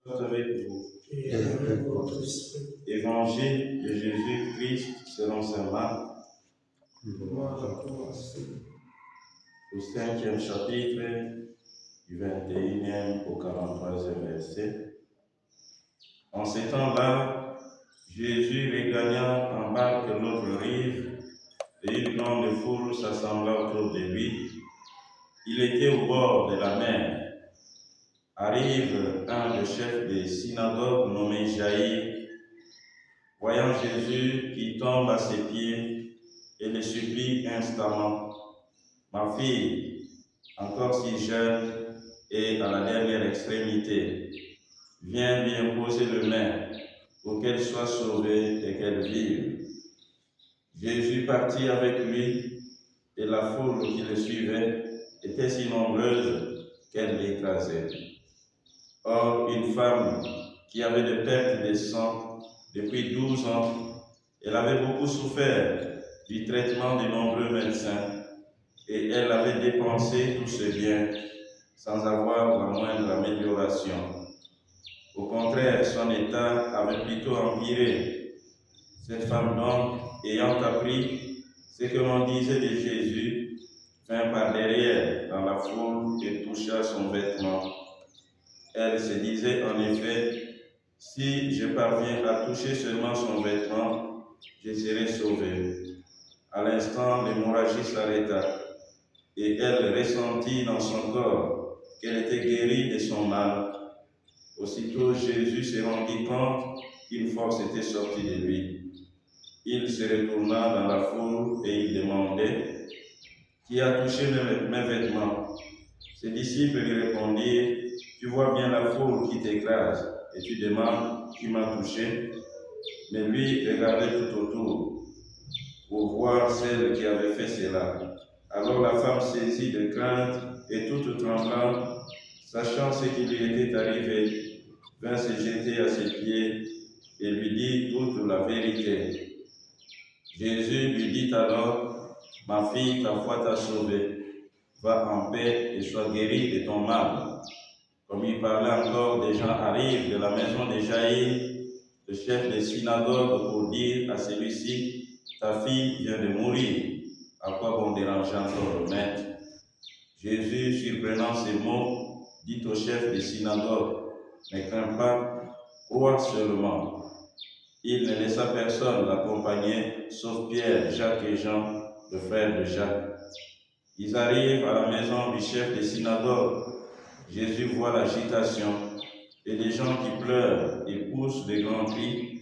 soit avec vous. Et avec votre esprit. Évangile de Jésus-Christ selon saint Marc. Gloire à toi, Seigneur. Au 5e chapitre, du 21e au 43e verset. En ces temps-là, Jésus regagnant en barque l'autre rive, et une grande foule s'assembla autour de lui. Il était au bord de la mer. Arrive un des chefs des synagogues nommé Jaïr. Voyant Jésus qui tombe à ses pieds et le supplie instamment, « Ma fille, encore si jeune et à la dernière extrémité, viens lui imposer le main pour qu'elle soit sauvée et qu'elle vive. » Jésus partit avec lui et la foule qui le suivait était si nombreuse qu'elle l'écrasait. Or, une femme qui avait des pertes de sang depuis 12 ans, elle avait beaucoup souffert du traitement de nombreux médecins et elle avait dépensé tous ses biens sans avoir la moindre amélioration. Au contraire, son état avait plutôt empiré. Cette femme donc, ayant appris ce que l'on disait de Jésus, vint par derrière dans la foule et toucha son vêtement. Elle se disait en effet, « Si je parviens à toucher seulement son vêtement, je serai sauvée. » À l'instant, l'hémorragie s'arrêta et elle ressentit dans son corps qu'elle était guérie de son mal. Aussitôt, Jésus se rendit compte qu'une force était sortie de lui. Il se retourna dans la foule et il demandait, « Qui a touché mes vêtements ?» Ses disciples lui répondirent, « Tu vois bien la foule qui t'écrase et tu demandes qui m'a touché. » Mais lui regardait tout autour pour voir celle qui avait fait cela. Alors la femme saisie de crainte et toute tremblante, sachant ce qui lui était arrivé, vint se jeter à ses pieds et lui dit toute la vérité. Jésus lui dit alors, « Ma fille, ta foi t'a sauvée. Va en paix et sois guérie de ton mal. » Comme il parlait encore, des gens arrivent de la maison de Jaïr, le chef des synagogues, pour dire à celui-ci, « Ta fille vient de mourir. À quoi bon déranger encore le maître ?» Jésus, surprenant ces mots, dit au chef des synagogues, « Ne crains pas, crois seulement. » Il ne laissa personne l'accompagner, sauf Pierre, Jacques et Jean, le frère de Jacques. Ils arrivent à la maison du chef des synagogues. Jésus voit l'agitation et les gens qui pleurent et poussent de grands cris.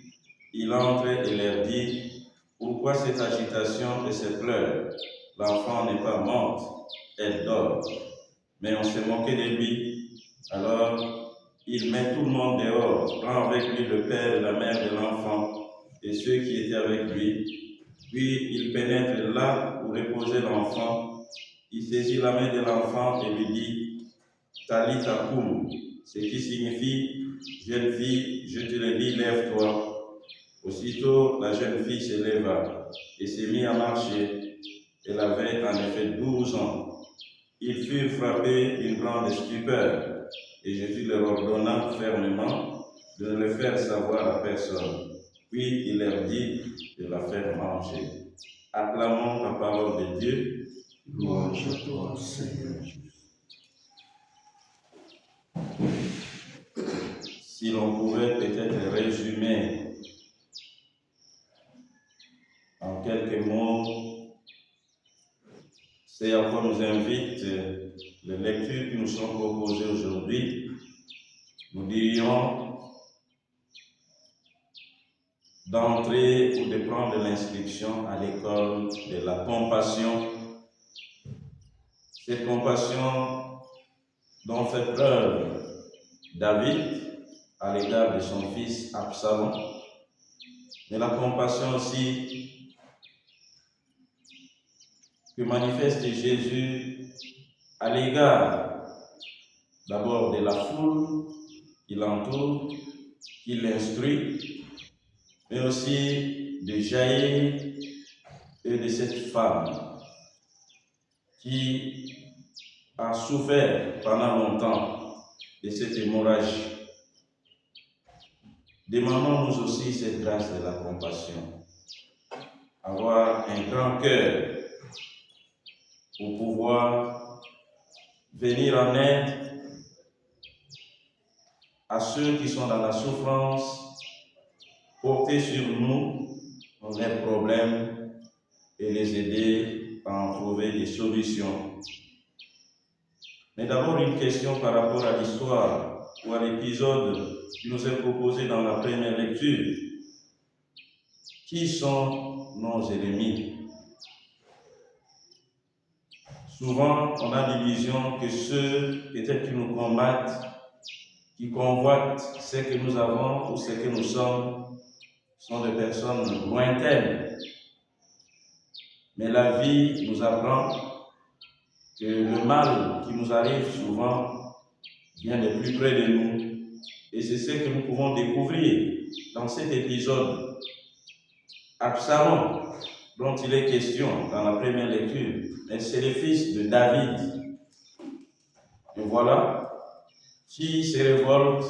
Il entre et leur dit, « Pourquoi cette agitation et ces pleurs? L'enfant n'est pas morte, elle dort. » Mais on s'est moqué de lui. Alors, il met tout le monde dehors, prend avec lui le père et la mère de l'enfant et ceux qui étaient avec lui. Puis il pénètre là où reposait l'enfant. Il saisit la main de l'enfant et lui dit, « Talitha koum », ce qui signifie, « Jeune fille, je te le dis, lève-toi ». Aussitôt, la jeune fille se leva et s'est mise à marcher. Elle avait en effet 12 ans. Ils furent frappés d'une grande stupeur et Jésus leur ordonna fermement de ne le faire savoir à personne. Puis il leur dit de la faire manger. Acclamons la parole de Dieu. Gloire à toi, Seigneur. Si l'on pouvait peut-être résumer en quelques mots, c'est à quoi nous invite les lectures qui nous sont proposées aujourd'hui. Nous dirions d'entrer ou de prendre l'inscription à l'école de la compassion. Cette compassion dont fait preuve David à l'égard de son fils Absalom, mais la compassion aussi que manifeste Jésus à l'égard d'abord de la foule qui l'entoure, qui l'instruit, mais aussi de Jaïr et de cette femme qui a souffert pendant longtemps de cette hémorragie. demandons-nous aussi cette grâce de la compassion. Avoir un grand cœur pour pouvoir venir en aide à ceux qui sont dans la souffrance, porter sur nous leurs problèmes et les aider à en trouver des solutions. Mais d'abord une question par rapport à l'histoire ou à l'épisode qui nous est proposé dans la première lecture. Qui sont nos ennemis? Souvent, on a l'illusion que ceux peut-être qui nous combattent, qui convoitent ce que nous avons ou ce que nous sommes, sont des personnes lointaines. Mais la vie nous apprend que le mal qui nous arrive souvent vient de plus près de nous. Et c'est ce que nous pouvons découvrir dans cet épisode. Absalom, dont il est question dans la première lecture, c'est le fils de David. Et voilà, qui se révolte,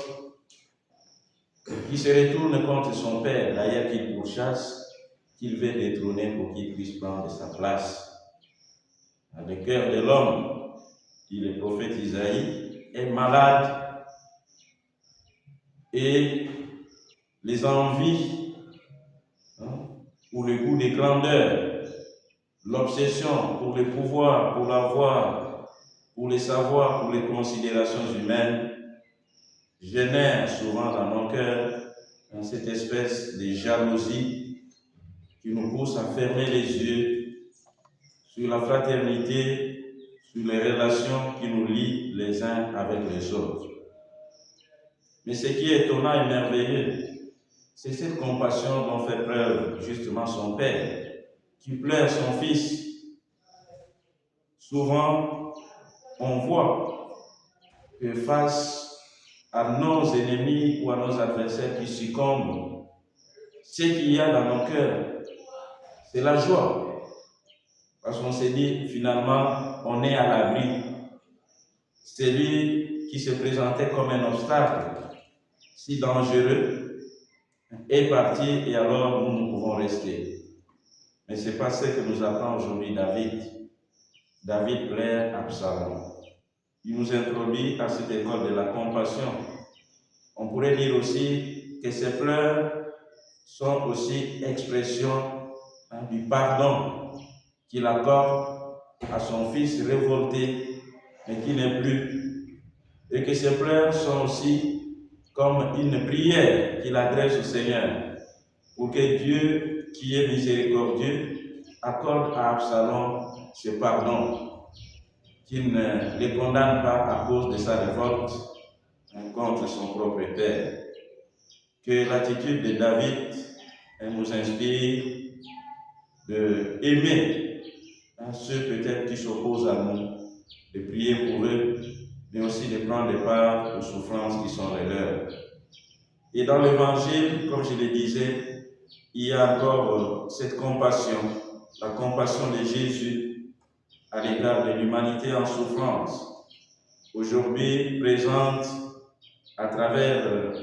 qui se retourne contre son père, d'ailleurs qu'il pourchasse, qu'il veut détrôner pour qu'il puisse prendre sa place. Le cœur de l'homme, dit le prophète Isaïe, est malade et les envies pour le goût des grandeurs, l'obsession pour le pouvoir, pour l'avoir, pour les savoirs, pour les considérations humaines, génèrent souvent dans nos cœurs cette espèce de jalousie qui nous pousse à fermer les yeux sur la fraternité, sur les relations qui nous lient les uns avec les autres. Mais ce qui est étonnant et merveilleux, c'est cette compassion dont fait preuve justement son père, qui pleure son fils. Souvent, on voit que face à nos ennemis ou à nos adversaires qui succombent, ce qu'il y a dans nos cœurs, c'est la joie. Parce qu'on s'est dit, finalement, on est à l'abri. Celui qui se présentait comme un obstacle, si dangereux, est parti et alors nous pouvons rester. Mais ce n'est pas ce que nous apprend aujourd'hui David. David plaire Absalom. Il nous introduit à cette école de la compassion. On pourrait dire aussi que ces pleurs sont aussi expression du pardon qu'il accorde à son fils révolté, mais qui n'est plus. Et que ces pleurs sont aussi comme une prière qu'il adresse au Seigneur, pour que Dieu, qui est miséricordieux, accorde à Absalom ce pardon, qu'il ne le condamne pas à cause de sa révolte contre son propre père. Que l'attitude de David nous inspire d'aimer ceux peut-être qui s'opposent à nous, de prier pour eux, mais aussi de prendre part aux souffrances qui sont les leurs. Et dans l'Évangile, comme je le disais, il y a encore cette compassion, la compassion de Jésus à l'égard de l'humanité en souffrance, aujourd'hui présente à travers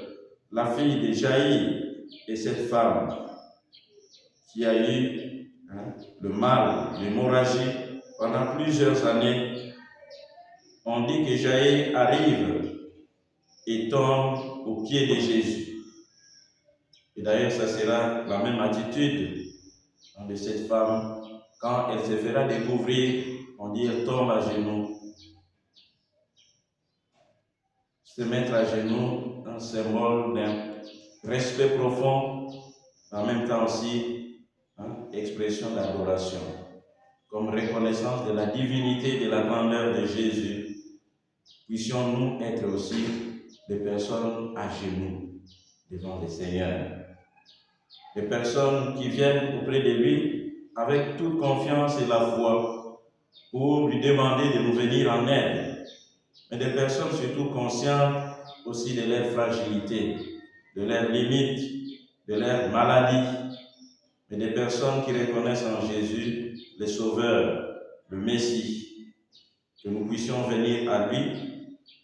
la fille de Jaïr et cette femme qui a eu le mal, l'hémorragie pendant plusieurs années. On dit que Jaïr arrive et tombe aux pieds de Jésus. Et d'ailleurs, ça sera la même attitude de cette femme. Quand elle se fera découvrir, on dit elle tombe à genoux. Se mettre à genoux, un symbole d'un respect profond, en même temps aussi expression d'adoration, comme reconnaissance de la divinité et de la grandeur de Jésus. Puissions-nous être aussi des personnes à genoux devant le Seigneur. Des personnes qui viennent auprès de lui avec toute confiance et la foi pour lui demander de nous venir en aide. Mais des personnes surtout conscientes aussi de leur fragilité, de leurs limites, de leurs maladies. Mais des personnes qui reconnaissent en Jésus le Sauveur, le Messie. Que nous puissions venir à lui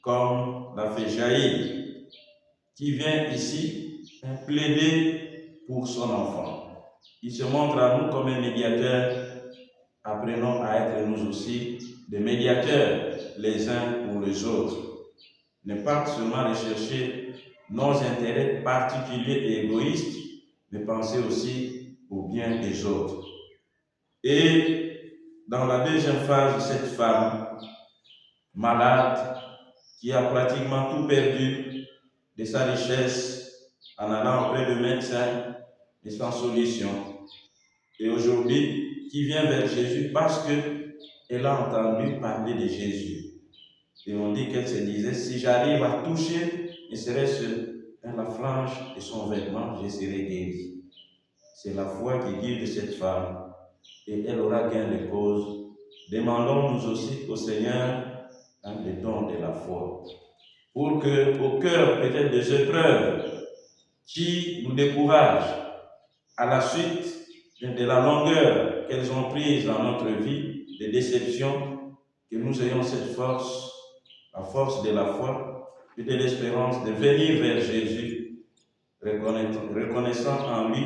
comme l'a fait Jaïr, qui vient ici plaider pour son enfant. Il se montre à nous comme un médiateur. Apprenons à être nous aussi des médiateurs les uns pour les autres. Ne pas seulement rechercher nos intérêts particuliers et égoïstes, mais penser aussi au bien des autres. Et dans la deuxième phase de cette femme malade qui a pratiquement tout perdu de sa richesse en allant auprès de médecins et sans solution, et aujourd'hui qui vient vers Jésus parce qu'elle a entendu parler de Jésus. Et on dit qu'elle se disait, si j'arrive à toucher, ne serait-ce dans la frange de son vêtement, je serai guéri. C'est la foi qui guide cette femme, et elle aura gain de cause. Demandons nous aussi au Seigneur le don de la foi, pour que, au cœur peut-être des épreuves qui nous découragent, à la suite de la longueur qu'elles ont prise dans notre vie, des déceptions, que nous ayons cette force, la force de la foi et de l'espérance de venir vers Jésus, reconnaissant en lui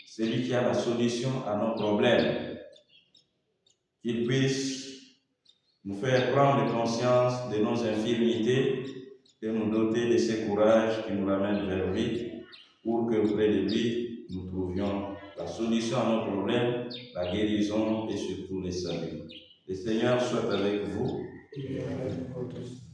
celui qui a la solution à nos problèmes, qu'il puisse nous faire prendre conscience de nos infirmités et nous doter de ce courage qui nous ramène vers lui, pour que auprès de lui, nous trouvions la solution à nos problèmes, la guérison et surtout le salut. Le Seigneur soit avec vous. Et avec votre esprit.